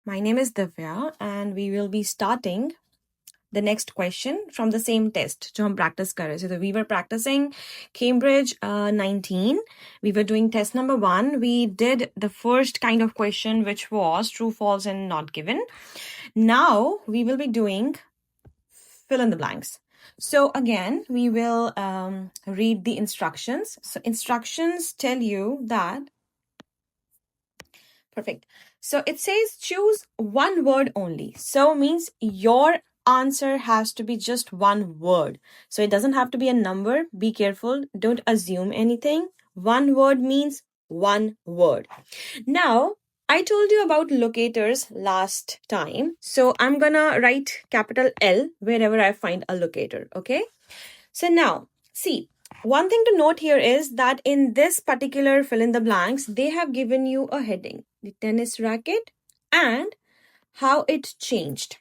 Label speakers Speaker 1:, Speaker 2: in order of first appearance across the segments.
Speaker 1: My name is Divya and we will be starting the next question from the same test जो हम practice कर रहे थे. So we were practicing Cambridge 19. We were doing test number 1. We did the first kind of question which was true, false and not given. Now we will be doing fill in the blanks. So again, we will read the instructions. So instructions tell you that perfect. So it says choose one word only. So means your answer has to be just one word. So it doesn't have to be a number. Be careful. Don't assume anything. One word means one word. Now, I told you about locators last time. So I'm gonna write capital L wherever I find a locator. Okay. So now, see, one thing to note here is that in this particular fill in the blanks, they have given you a heading, the tennis racket and how it changed.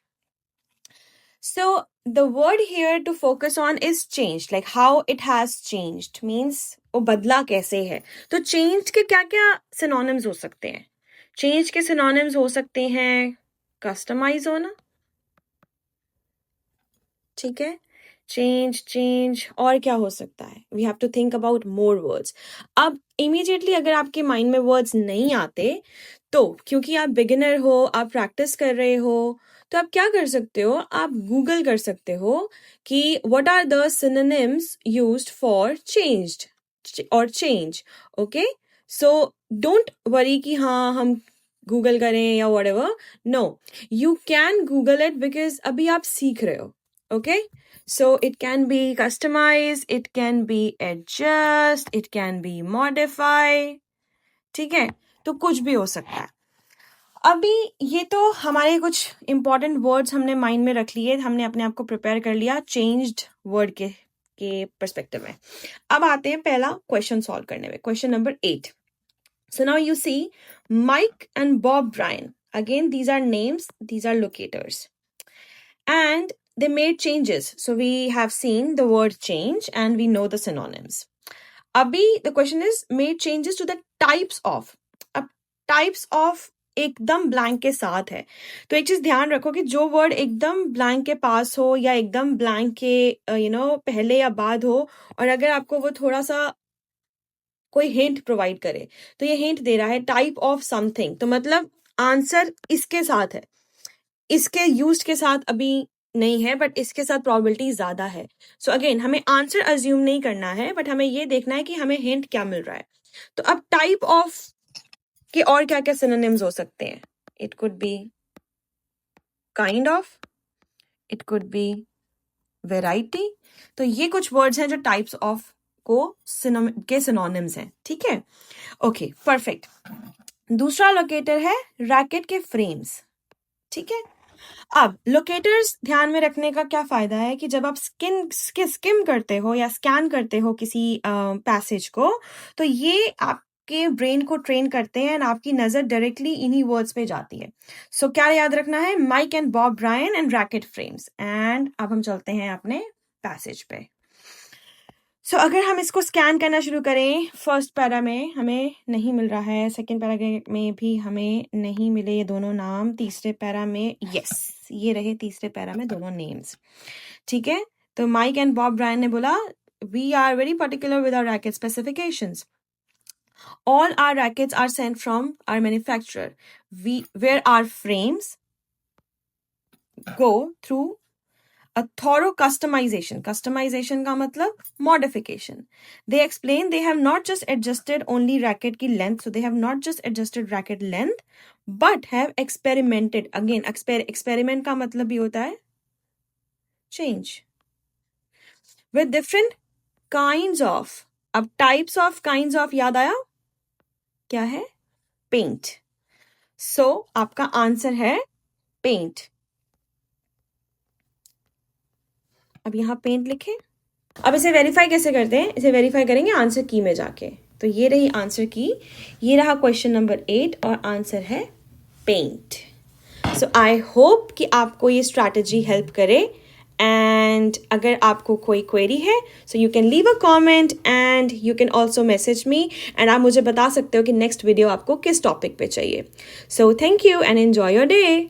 Speaker 1: So the word here to focus on is changed, like how it has changed means वो बदला कैसे है. तो changed के क्या क्या synonyms हो सकते हैं? Change के synonyms हो सकते हैं customize होना, ठीक है, change और क्या हो सकता है? We have to think about more words. अब immediately अगर आपके mind में words नहीं आते तो क्योंकि आप beginner हो, आप practice कर रहे हो, तो आप क्या कर सकते हो? आप Google कर सकते हो कि what are the synonyms used for changed or change. Okay? So don't worry कि हाँ हम Google करें या whatever. No, you can Google it because अभी आप सीख रहे हो. Okay, so it can be customized, it can be adjust, it can be modify. ठीक है, तो कुछ भी हो सकता है. अभी ये तो हमारे कुछ important words हमने mind में रख लिए, हमने अपने आप को prepare कर लिया changed word के perspective में. अब आते हैं पहला question solve करने में. Question number 8. So now you see Mike and Bob Bryan. Again, these are names, these are locators. And they made changes. So we have seen the word change and we know the synonyms. Abhi, the question is made changes to the types of. अब types of एकदम blank के साथ है. तो एक चीज ध्यान रखो कि जो word एकदम blank के पास हो या एकदम blank के पहले या बाद हो और अगर आपको वो थोड़ा सा कोई hint provide करे तो ये hint दे रहा है type of something. तो मतलब answer इसके साथ है. इसके used के साथ अभी नहीं है बट इसके साथ probability ज्यादा है. सो अगेन हमें आंसर अज्यूम नहीं करना है बट हमें ये देखना है कि हमें हिंट क्या मिल रहा है. तो अब टाइप ऑफ के और क्या क्या सिनोनिम्स हो सकते हैं? It could be kind of, it could be variety. तो ये कुछ वर्ड्स हैं जो टाइप्स ऑफ के सिनोनिम्स हैं. ठीक है, ओके परफेक्ट. दूसरा लोकेटर है रैकेट के फ्रेम्स. ठीक है, अब लोकेटर्स ध्यान में रखने का क्या फायदा है कि जब आप स्किम करते हो या स्कैन करते हो किसी पैसेज को तो ये आपके ब्रेन को ट्रेन करते हैं एंड आपकी नजर डायरेक्टली इन्हीं वर्ड्स पे जाती है. सो क्या याद रखना है? Mike and Bob Bryan and racket frames. And अब हम चलते हैं अपने पैसेज पे. सो अगर हम इसको स्कैन करना शुरू करें, फर्स्ट पैरा में हमें नहीं मिल रहा है, सेकंड पैरा में भी हमें नहीं मिले ये दोनों नाम, तीसरे पैरा में यस ये रहे तीसरे पैरा में दोनों नेम्स. ठीक है, तो माइक एंड बॉब ब्रायन ने बोला we are very particular with our racket specifications. All our rackets are sent from our manufacturer. Where our frames go through a thorough customization. Customization का मतलब modification. They explain they have not just adjusted only racket की length. So they have not just adjusted racket length, but have experimented. Again, experiment का मतलब भी होता है change. With different kinds of. अब types of kinds of याद आया? क्या है? Paint. So आपका आंसर है paint. अब यहाँ पेंट लिखें. अब इसे वेरीफाई कैसे करते हैं? इसे वेरीफाई करेंगे आंसर की में जाके. तो ये रही आंसर की, ये रहा क्वेश्चन नंबर 8 और आंसर है पेंट. सो आई होप कि आपको ये स्ट्रैटेजी हेल्प करे एंड अगर आपको कोई क्वेरी है so you can leave a comment and you can also message me and आप मुझे बता सकते हो कि नेक्स्ट वीडियो आपको किस टॉपिक पे चाहिए. So thank you and enjoy your day.